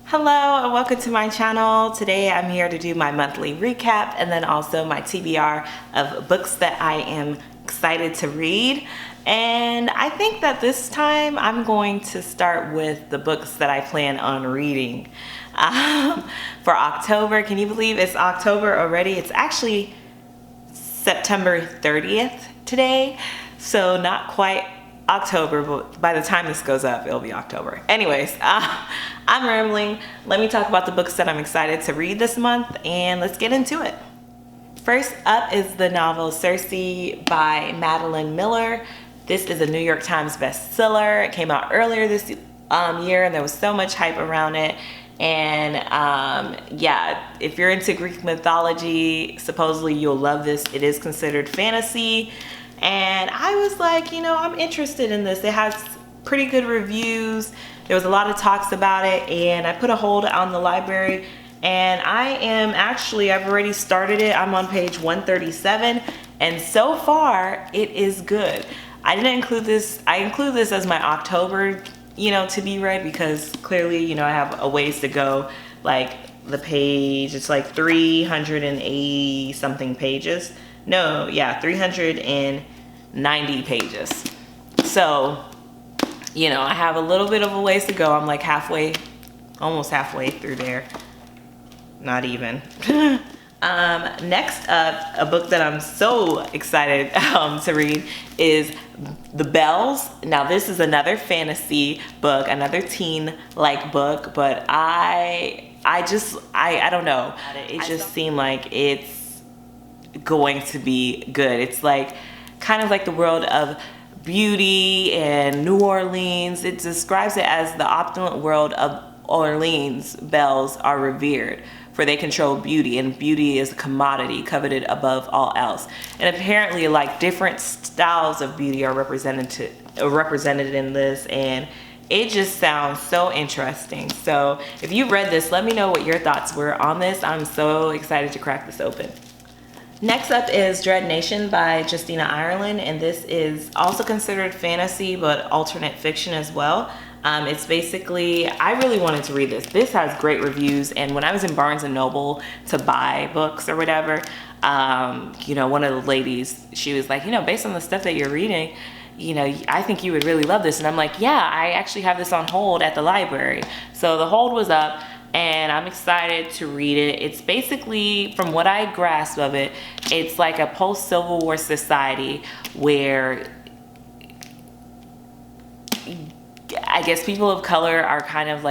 Hello and welcome to my channel. Today I'm here to do my monthly recap and then also my TBR of books that I am excited to read. And I think that this time I'm going to start with the books that I plan on reading for October. Can you believe it's October already? It's actually September 30th today, so not quite October, but by the time this goes up, it'll be October. Anyways, I'm rambling. Let me talk about the books that I'm excited to read this month, and let's get into it. First up is the novel Circe by Madeline Miller. This is a New York Times bestseller. It came out earlier this year, and there was so much hype around it. And yeah, if you're into Greek mythology, supposedly you'll love this. It is considered fantasy. And I was like, you know, I'm interested in this. It has pretty good reviews. There was a lot of talks about it, and I put a hold on the library, and I've already started it. I'm on page 137, and so far it is good. I didn't include this. I include this as my October, to be read, because clearly, I have a ways to go. Like the page, it's like 380 something pages. No, yeah, 390 pages. So, I have a little bit of a ways to go. I'm like almost halfway through there. Not even. Next up, a book that I'm so excited to read is The Bells. Now, this is another fantasy book, another teen-like book, but I don't know. It just seemed like it's going to be good. It's kind of like the world of beauty and New Orleans. It describes it as the opulent world of Orleans. Belles are revered, for they control beauty, and beauty is a commodity coveted above all else. And apparently, different styles of beauty are represented in this, and it just sounds so interesting. So if you read this, let me know what your thoughts were on this. I'm so excited to crack this open. Next up is Dredd Nation by Justina, and this is also considered fantasy but alternate fiction as well. It's basically, I really wanted to read this. This has great reviews, and when I was in Barnes & Noble to buy books or whatever, one of the ladies, she was like, based on the stuff that you're reading, I think you would really love this. And I'm like, yeah, I actually have this on hold at the library. So the hold was up, and I'm excited to read it. It's basically, from what I grasp of it, it's like a post-Civil War society where I guess people of color are kind of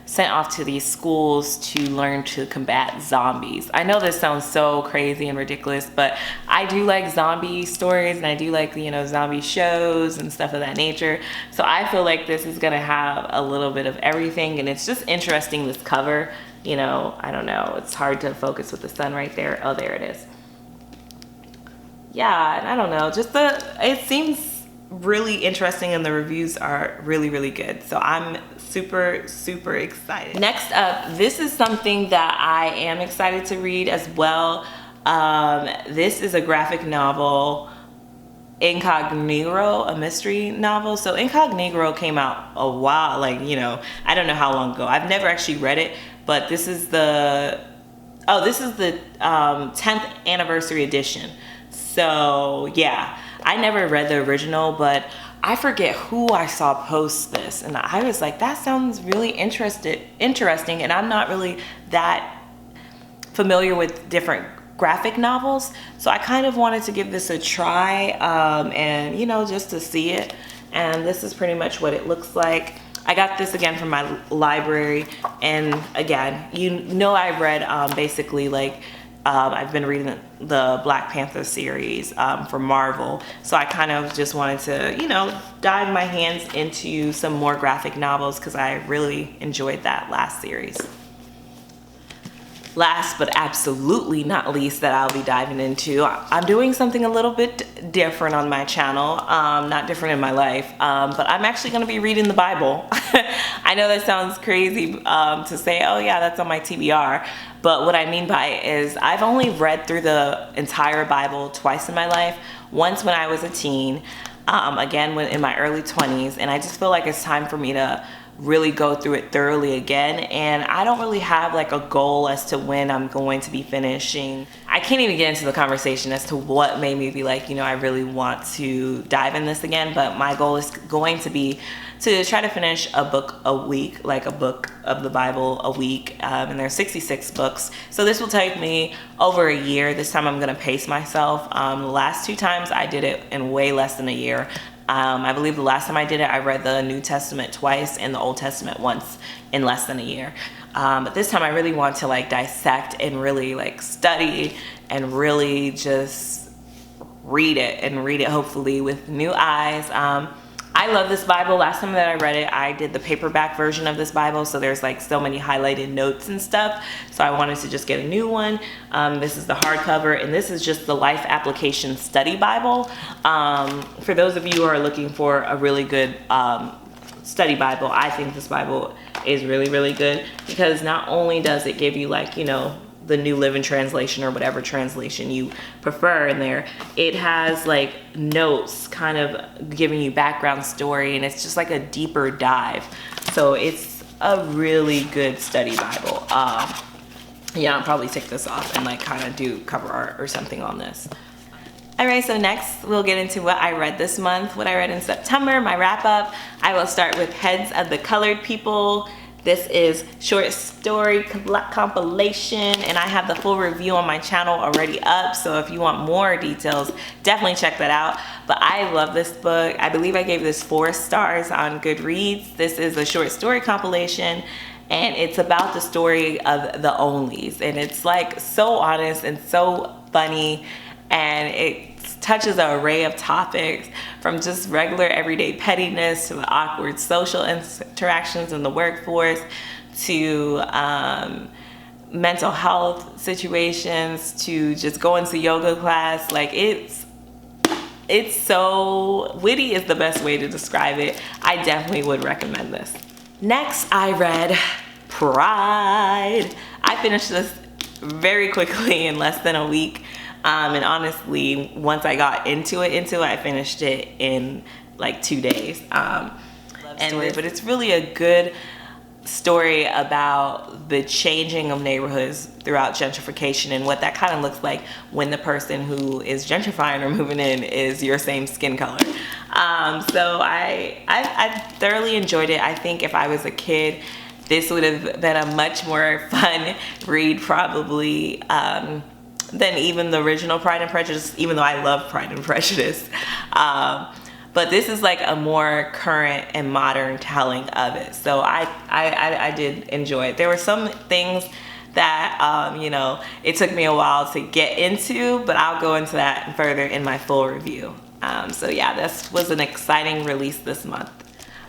sent off to these schools to learn to combat zombies. I know this sounds so crazy and ridiculous, but I do like zombie stories, and I do like, zombie shows and stuff of that nature. So I feel like this is gonna have a little bit of everything, and it's just interesting, this cover. I don't know, it's hard to focus with the sun right there. Oh, there it is. Yeah, and I don't know, it seems really interesting, and the reviews are really, really good. So I'm super, super excited. Next up, this is something that I am excited to read as well. This is a graphic novel, Incognegro, a mystery novel. So Incognegro came out a while, I don't know how long ago. I've never actually read it, but this is the 10th anniversary edition. So yeah, I never read the original, but I forget who I saw post this, and I was like, that sounds really interesting, and I'm not really that familiar with different graphic novels, so I kind of wanted to give this a try, and just to see it. And this is pretty much what it looks like. I got this again from my library, and again, I read basically I've been reading the Black Panther series from Marvel, so I kind of just wanted to, dive my hands into some more graphic novels, because I really enjoyed that last series. Last but absolutely not least that I'll be diving into, I'm doing something a little bit different on my channel, not different in my life, but I'm actually going to be reading the Bible. I know that sounds crazy to say, oh yeah, that's on my TBR, but what I mean by it is I've only read through the entire Bible twice in my life. Once when I was a teen, again in my early 20s, and I just feel like it's time for me to really go through it thoroughly again. And I don't really have like a goal as to when I'm going to be finishing. I can't even get into the conversation as to what made me be like, you know, I really want to dive in this again. But my goal is going to be to try to finish a book a week, like a book of the Bible a week. And there's 66 books. So this will take me over a year. This time I'm gonna pace myself. The last 2 times I did it in way less than a year. I believe the last time I did it, I read the New Testament twice and the Old Testament once in less than a year. But this time I really want to like dissect and really like study and really just read it hopefully with new eyes. I love this Bible. Last time that I read it, I did the paperback version of this Bible, so there's like so many highlighted notes and stuff. So I wanted to just get a new one. This is the hardcover, and this is just the Life Application Study Bible. For those of you who are looking for a really good study Bible, I think this Bible is really, really good, because not only does it give you like, you know, the New Living Translation or whatever translation you prefer in there, it has like notes kind of giving you background story, and it's just like a deeper dive. So it's a really good study Bible. Yeah, I'll probably take this off and like kind of do cover art or something on this. All right, so next we'll get into what I read this month, what I read in September, my wrap up. I will start with Heads of the Colored People. This is short story compilation, and I have the full review on my channel already up, so if you want more details, definitely check that out. But I love this book. I believe I gave this 4 stars on Goodreads. This is a short story compilation, and it's about the story of the Onlys, and it's like so honest and so funny, and it touches an array of topics, from just regular everyday pettiness to the awkward social interactions in the workforce to mental health situations to just going to yoga class. Like it's so witty is the best way to describe it. I definitely would recommend this. Next, I read Pride. I finished this very quickly in less than a week. And honestly, once I got into it, I finished it in like 2 days. But it's really a good story about the changing of neighborhoods throughout gentrification and what that kind of looks like when the person who is gentrifying or moving in is your same skin color. So I thoroughly enjoyed it. I think if I was a kid, this would have been a much more fun read probably, than even the original Pride and Prejudice, even though I love Pride and Prejudice. But this is like a more current and modern telling of it. So I did enjoy it. There were some things that, you know, it took me a while to get into, but I'll go into that further in my full review. So yeah, this was an exciting release this month.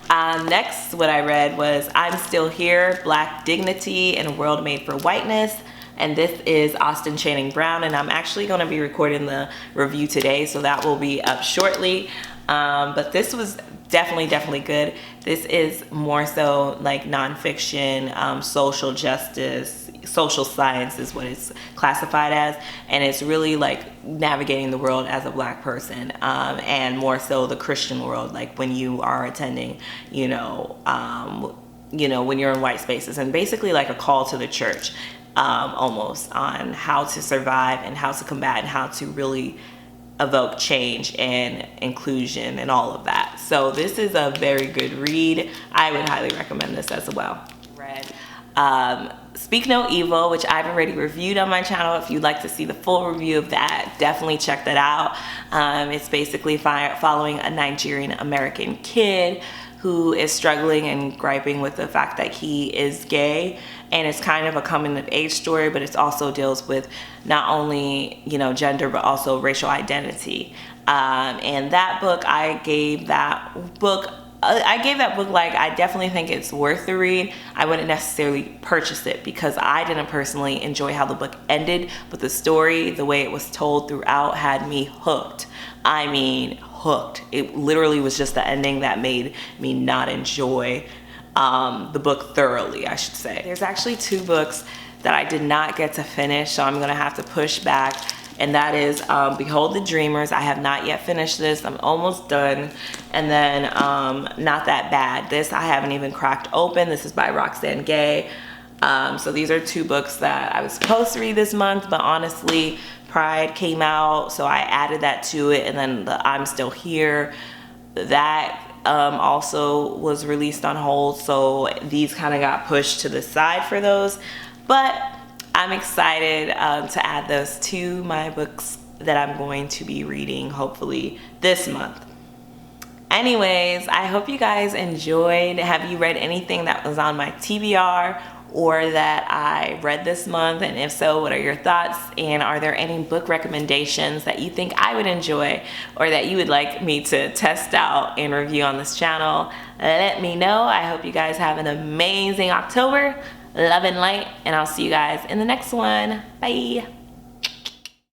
Next, what I read was I'm Still Here, Black Dignity in a World Made for Whiteness. And this is Austin Channing Brown, and I'm actually going to be recording the review today, so that will be up shortly. But this was definitely good. This is more so like nonfiction, social justice, social science is what it's classified as, and it's really like navigating the world as a Black person, and more so the Christian world, like when you are attending, you know, when you're in white spaces, and basically like a call to the church. Almost on how to survive and how to combat and how to really evoke change and inclusion and all of that. So this is a very good read. I would highly recommend this as well. Read Speak No Evil, which I've already reviewed on my channel. If you'd like to see the full review of that, definitely check that out. It's basically following a Nigerian American kid who is struggling and griping with the fact that he is gay, and it's kind of a coming of age story, but it also deals with not only, you know, gender, but also racial identity. And that book, I gave that book like, I definitely think it's worth the read. I wouldn't necessarily purchase it because I didn't personally enjoy how the book ended, but the story, the way it was told throughout, had me hooked. I mean, hooked. It literally was just the ending that made me not enjoy the book thoroughly, I should say. There's actually 2 books that I did not get to finish, so I'm gonna have to push back and that is Behold the Dreamers. I have not yet finished this. I'm almost done. And then Not That Bad. This I haven't even cracked open. This is by Roxane Gay. So these are two books that I was supposed to read this month, but honestly, Pride came out, so I added that to it, and then the I'm Still Here, that also was released on hold, so these kind of got pushed to the side for those. But I'm excited to add those to my books that I'm going to be reading hopefully this month. Anyways, I hope you guys enjoyed. Have you read anything that was on my TBR or that I read this month? And if so, what are your thoughts? And are there any book recommendations that you think I would enjoy or that you would like me to test out and review on this channel? Let me know. I hope you guys have an amazing October. Love and light, and I'll see you guys in the next one. Bye.